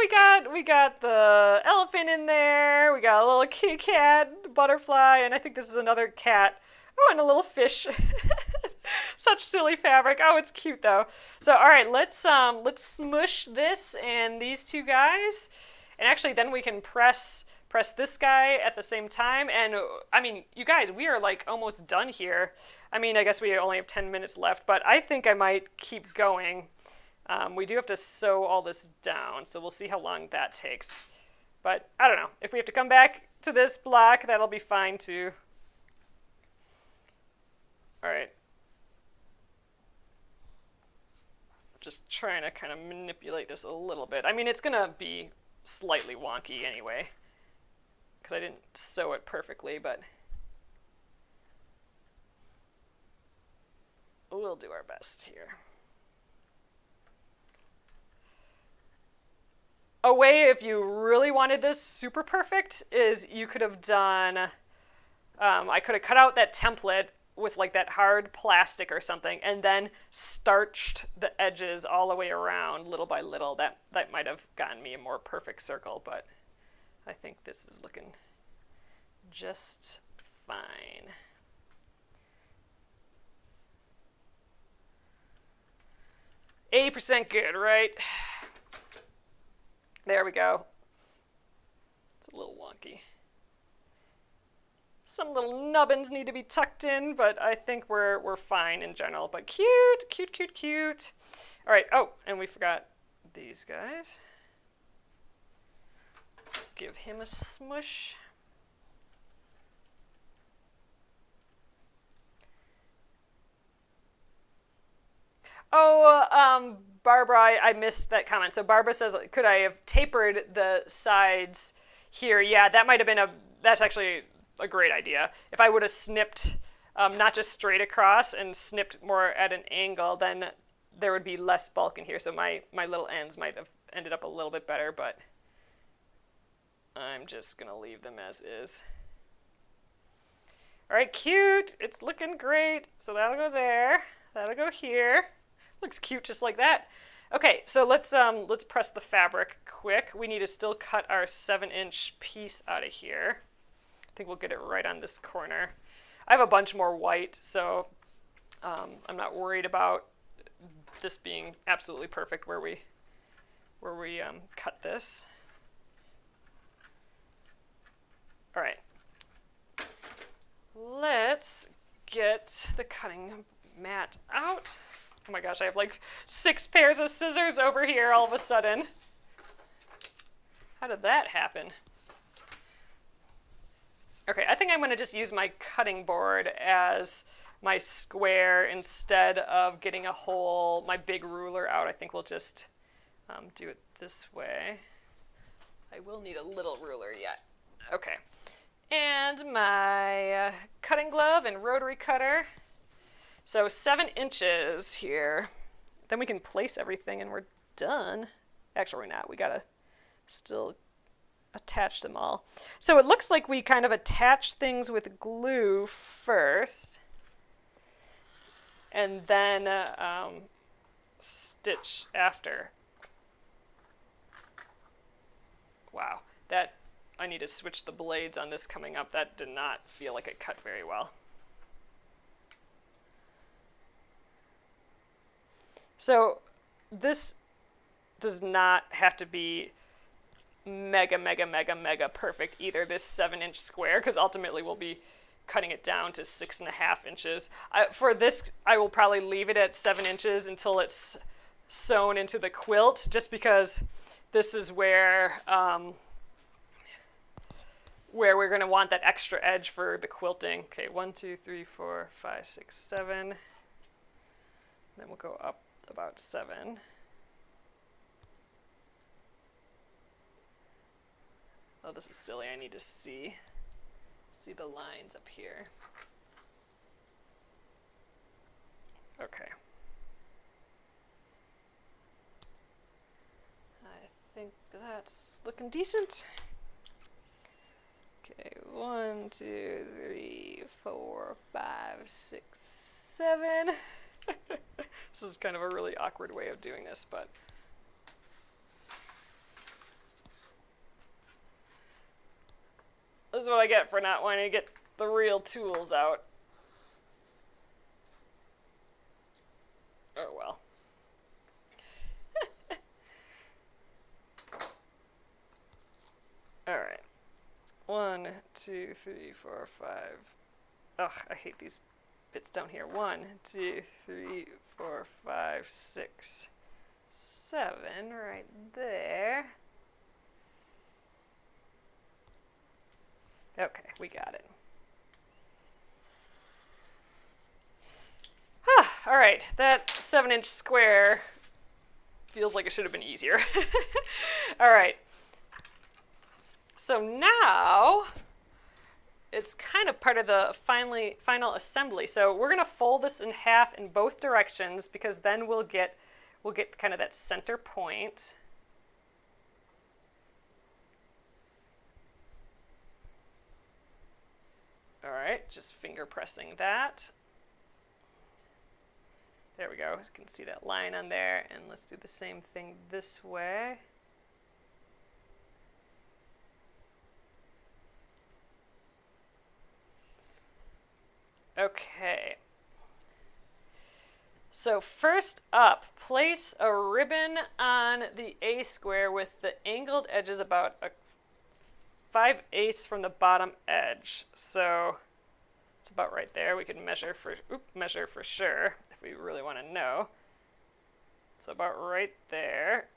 we got the elephant in there. We got a little kitty cat, butterfly, and I think this is another cat. Oh, and a little fish. Such silly fabric. Oh, it's cute though. So, all right, let's smush this and these two guys, and actually then we can press this guy at the same time. And I mean, you guys, we are like almost done here. I mean, I guess we only have 10 minutes left, but I think I might keep going. We do have to sew all this down, so we'll see how long that takes. But I don't know. If we have to come back to this block, that'll be fine too. All right. Just trying to kind of manipulate this a little bit. I mean, it's going to be slightly wonky anyway, because I didn't sew it perfectly, but we'll do our best here. A way, if you really wanted this super perfect, is you could have done, I could have cut out that template with like that hard plastic or something, and then starched the edges all the way around little by little. That might have gotten me a more perfect circle, but I think this is looking just fine. %, good, right? There we go. It's a little wonky. Some little nubbins need to be tucked in, but I think we're fine in general. But cute, cute, cute, cute. All right. Oh, and we forgot these guys. Give him a smush. Oh, Barbara, I missed that comment. So Barbara says, could I have tapered the sides here? Yeah, that might have been that's actually a great idea. If I would have snipped, not just straight across and snipped more at an angle, then there would be less bulk in here. So my little ends might have ended up a little bit better, but I'm just going to leave them as is. All right, cute. It's looking great. So that'll go there. That'll go here. Looks cute just like that. Okay, so let's press the fabric quick. We need to still cut our 7-inch piece out of here. I think we'll get it right on this corner. I have a bunch more white, so I'm not worried about this being absolutely perfect where we cut this. All right, let's get the cutting mat out. Oh my gosh, I have like 6 pairs of scissors over here all of a sudden. How did that happen? Okay, I think I'm going to just use my cutting board as my square instead of getting my big ruler out. I think we'll just do it this way. I will need a little ruler yet. Okay, and my cutting glove and rotary cutter. So 7 inches here. Then we can place everything and we're done. Actually, we're not. We gotta still attach them all. So it looks like we kind of attach things with glue first. And then stitch after. Wow. I need to switch the blades on this coming up. That did not feel like it cut very well. So this does not have to be mega perfect either, this 7-inch square, because ultimately we'll be cutting it down to 6.5 inches. For this, I will probably leave it at 7 inches until it's sewn into the quilt, just because this is where we're going to want that extra edge for the quilting. Okay, 1, 2, 3, 4, 5, 6, 7. Then we'll go up about 7. Oh, this is silly. I need to see the lines up here. Okay. I think that's looking decent. Okay, 1, 2, 3, 4, 5, 6, 7. This is kind of a really awkward way of doing this, but this is what I get for not wanting to get the real tools out. Oh well. All right. 1, 2, 3, 4, 5. Ugh, I hate these bits down here. 1, 2, 3, 4, 5, 6, 7, right there. Okay, we got it. All right, that 7-inch square feels like it should have been easier. All right. So now it's kind of part of the final assembly. So we're going to fold this in half in both directions, because then we'll get kind of that center point. All right, just finger pressing that. There we go. You can see that line on there, and let's do the same thing this way. Okay. So first up, place a ribbon on the A square with the angled edges about 5/8 from the bottom edge. So it's about right there. We can measure for sure if we really want to know. It's about right there.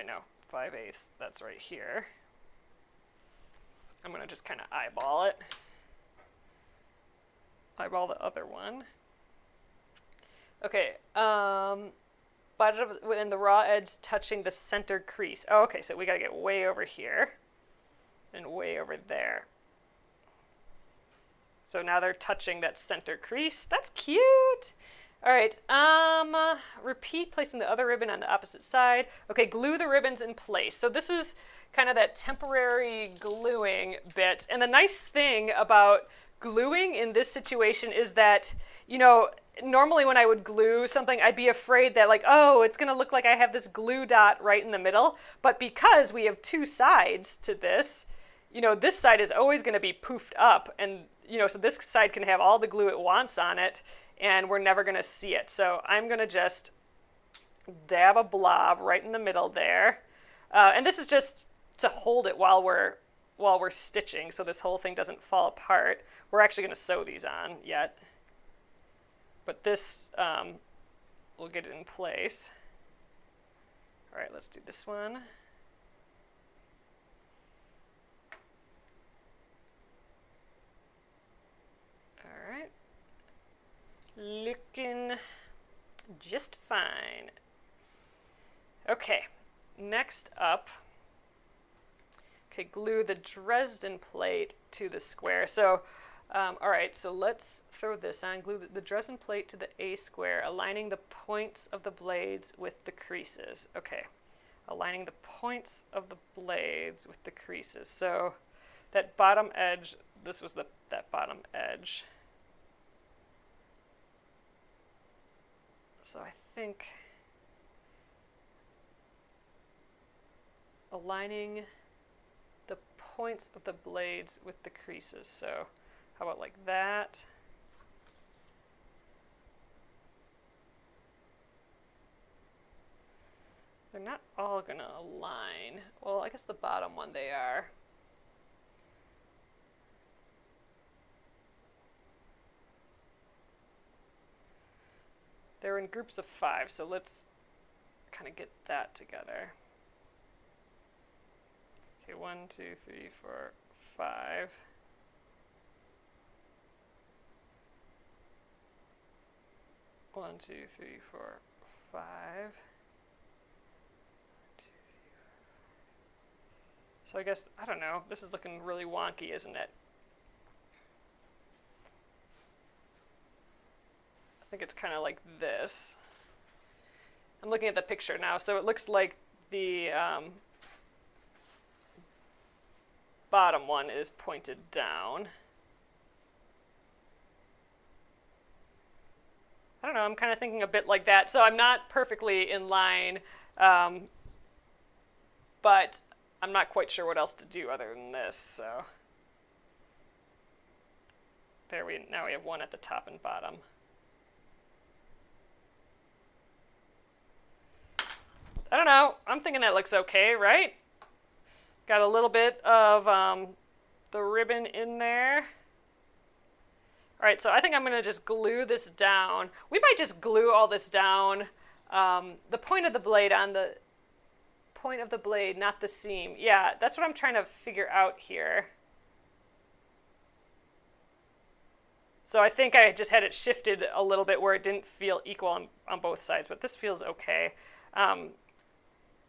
no, 5/8, that's right here. I'm going to just kind of eyeball it. Eyeball the other one. Okay, bottom within the raw edge touching the center crease. Oh, okay, so we got to get way over here and way over there. So now they're touching that center crease. That's cute. All right, repeat placing the other ribbon on the opposite side. Okay, glue the ribbons in place. So this is kind of that temporary gluing bit. And the nice thing about gluing in this situation is that, you know, normally when I would glue something, I'd be afraid that like, oh, it's going to look like I have this glue dot right in the middle. But because we have two sides to this, you know, this side is always going to be poofed up. And, you know, so this side can have all the glue it wants on it, and we're never going to see it. So I'm going to just dab a blob right in the middle there. And this is just to hold it while we're stitching, so this whole thing doesn't fall apart. We're actually going to sew these on yet. But this, we'll get it in place. All right, let's do this one. All right. Looking just fine. Okay, next up, okay, glue the Dresden plate to the square. So, all right, so let's throw this on. Glue the Dresden plate to the A square, aligning the points of the blades with the creases. Okay, aligning the points of the blades with the creases. So that bottom edge, this was that bottom edge. So I think aligning the points of the blades with the creases. So how about like that? They're not all going to align. Well, I guess the bottom one they are. They're in groups of 5, so let's kind of get that together. Okay, 1, 2, 3, 4, 5. One, 2, 3, 4, 5. 1, 2, 3, 4. So I guess, I don't know, this is looking really wonky, isn't it? I think it's kind of like this. I'm looking at the picture now, so it looks like the bottom one is pointed down. I don't know, I'm kind of thinking a bit like that. So I'm not perfectly in line, but I'm not quite sure what else to do other than this. So there now we have one at the top and bottom. I don't know, I'm thinking that looks okay, right? Got a little bit of the ribbon in there. All right, so I think I'm gonna just glue this down. We might just glue all this down. The point of the blade on the point of the blade, not the seam. Yeah, that's what I'm trying to figure out here. So I think I just had it shifted a little bit where it didn't feel equal on both sides, but this feels okay.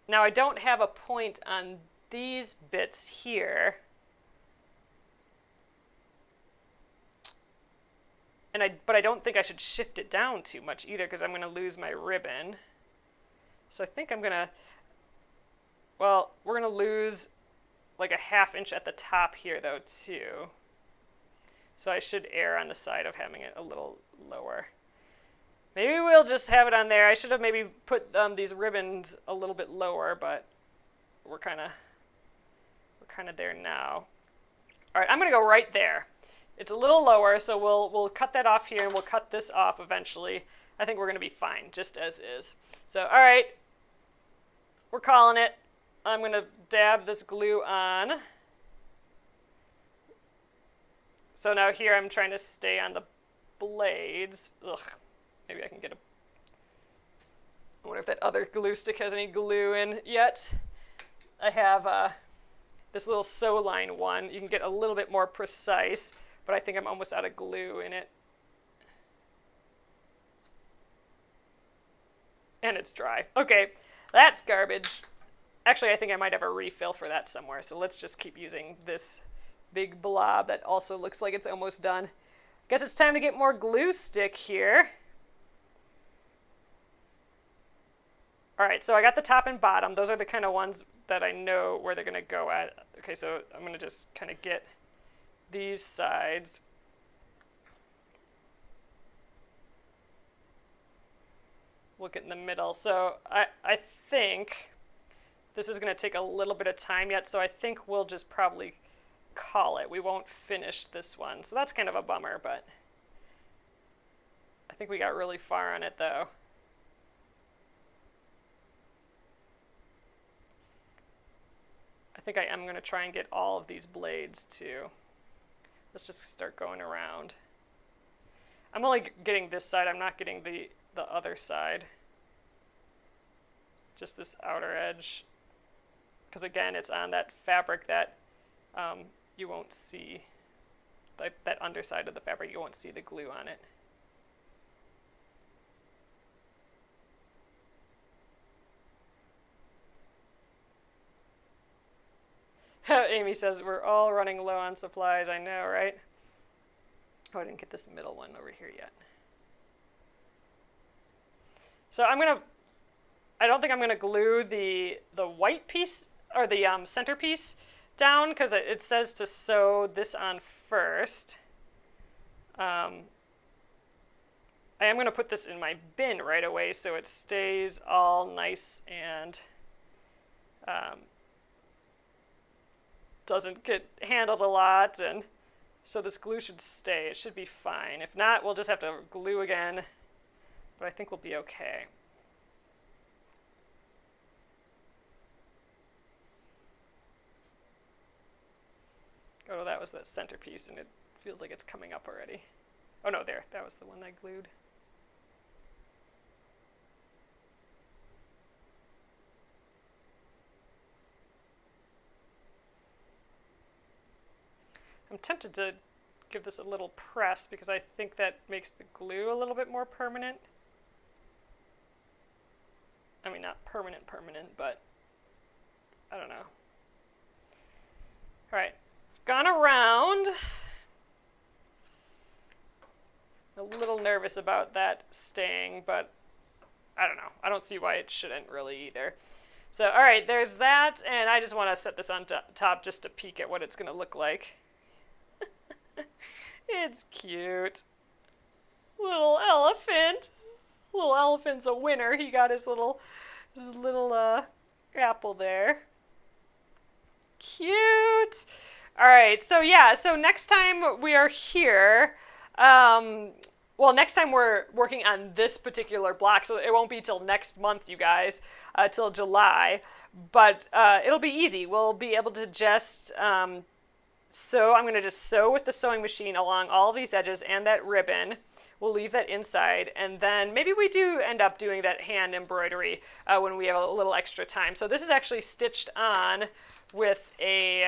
Now I don't have a point on these bits here. But I don't think I should shift it down too much either, because I'm going to lose my ribbon. So I think I'm going to, well, we're going to lose like a 1/2 inch at the top here though too. So I should err on the side of having it a little lower. Maybe we'll just have it on there. I should have maybe put these ribbons a little bit lower, but we're kind of there now. All right, I'm going to go right there. It's a little lower, so we'll cut that off here, and we'll cut this off eventually. I think we're going to be fine, just as is. So, all right, we're calling it. I'm going to dab this glue on. So now here I'm trying to stay on the blades. Ugh, maybe I can get I wonder if that other glue stick has any glue in yet. I have this little sew line one. You can get a little bit more precise, but I think I'm almost out of glue in it. And it's dry. Okay, that's garbage. Actually, I think I might have a refill for that somewhere, so let's just keep using this big blob that also looks like it's almost done. Guess it's time to get more glue stick here. All right, so I got the top and bottom. Those are the kind of ones that I know where they're going to go at. Okay, so I'm going to just kind of get these sides. We'll get in the middle. So I think this is going to take a little bit of time yet, so I think we'll just probably call it. We won't finish this one. So that's kind of a bummer, but I think we got really far on it though. I think I am going to try and get all of these blades too. Let's just start going around. I'm only getting this side. I'm not getting the other side. Just this outer edge. Because again, it's on that fabric that you won't see. That underside of the fabric, you won't see the glue on it. Amy says, we're all running low on supplies. I know, right? Oh, I didn't get this middle one over here yet. So I don't think I'm gonna glue the white piece or the centerpiece down because it says to sew this on first. I am gonna put this in my bin right away so it stays all nice and doesn't get handled a lot, and so this glue should stay. It should be fine. If not, we'll just have to glue again, but I think we'll be okay. Oh, that was the centerpiece, and it feels like it's coming up already. Oh no, there, that was the one that glued. I'm tempted to give this a little press because I think that makes the glue a little bit more permanent. I mean, not permanent, but I don't know. All right, gone around. A little nervous about that staying, but I don't know. I don't see why it shouldn't really either. So, all right, there's that, and I just want to set this on top just to peek at what it's going to look like. It's cute. Little elephant. Little elephant's a winner. He got his little apple there. Cute. All right, so yeah, so next time we are here, well, next time we're working on this particular block, so it won't be till next month, you guys, till July, but it'll be easy. We'll be able to just sew. I'm going to just sew with the sewing machine along all of these edges and that ribbon. We'll leave that inside, and then maybe we do end up doing that hand embroidery when we have a little extra time. So this is actually stitched on with a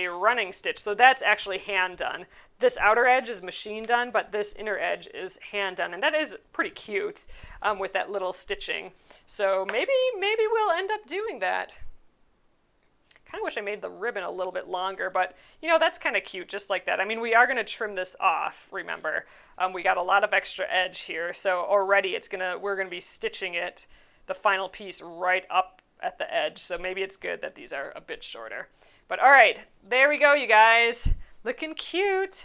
running stitch, so that's actually hand done. This outer edge is machine done, but this inner edge is hand done, and that is pretty cute with that little stitching. So maybe we'll end up doing that. Kind of wish I made the ribbon a little bit longer, but you know, that's kind of cute just like that. I mean, we are going to trim this off, remember. We got a lot of extra edge here, so already we're going to be stitching it, the final piece, right up at the edge. So maybe it's good that these are a bit shorter. But all right, there we go, you guys. Looking cute.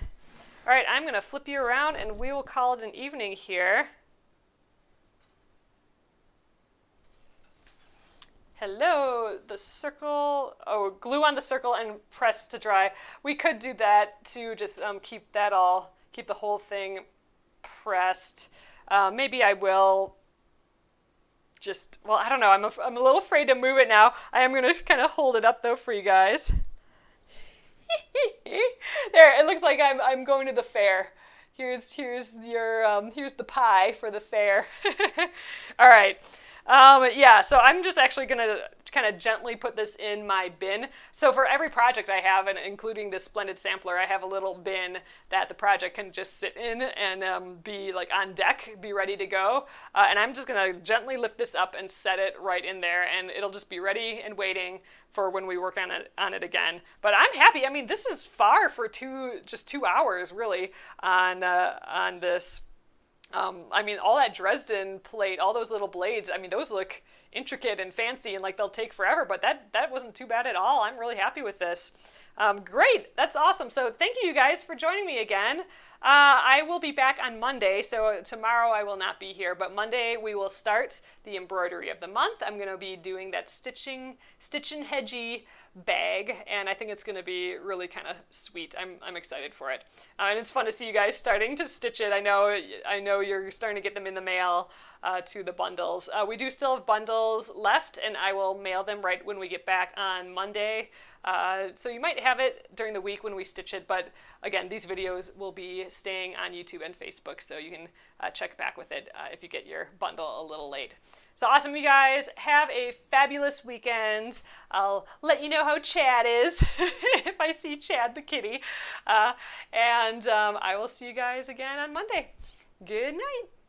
All right, I'm going to flip you around and we will call it an evening here. Hello, the circle. Oh, glue on the circle and press to dry. We could do that to just keep the whole thing pressed. Maybe I will just, well, I don't know. I'm a little afraid to move it now. I am going to kind of hold it up though for you guys. There, it looks like I'm going to the fair. Here's the pie for the fair. All right. Yeah, so I'm just actually going to kind of gently put this in my bin. So for every project I have, and including this Splendid Sampler, I have a little bin that the project can just sit in and be like on deck, be ready to go. And I'm just gonna gently lift this up and set it right in there, and it'll just be ready and waiting for when we work on it again. But I'm happy. I mean, this is far for just 2 hours really on this. I mean, all that Dresden plate, all those little blades, I mean, those look intricate and fancy and like they'll take forever, but that wasn't too bad at all. I'm really happy with this. Great, that's awesome. So thank you guys for joining me again. I will be back on Monday, so tomorrow I will not be here, but Monday we will start the embroidery of the month. I'm going to be doing that Stitch and Hedgie bag, and I think it's going to be really kind of sweet. I'm excited for it. And it's fun to see you guys starting to stitch it. I know you're starting to get them in the mail to the bundles. We do still have bundles left, and I will mail them right when we get back on Monday. So you might have it during the week when we stitch it, but again, these videos will be staying on YouTube and Facebook, so you can check back with it if you get your bundle a little late. So awesome, you guys. Have a fabulous weekend. I'll let you know how Chad is if I see Chad the kitty. And I will see you guys again on Monday. Good night.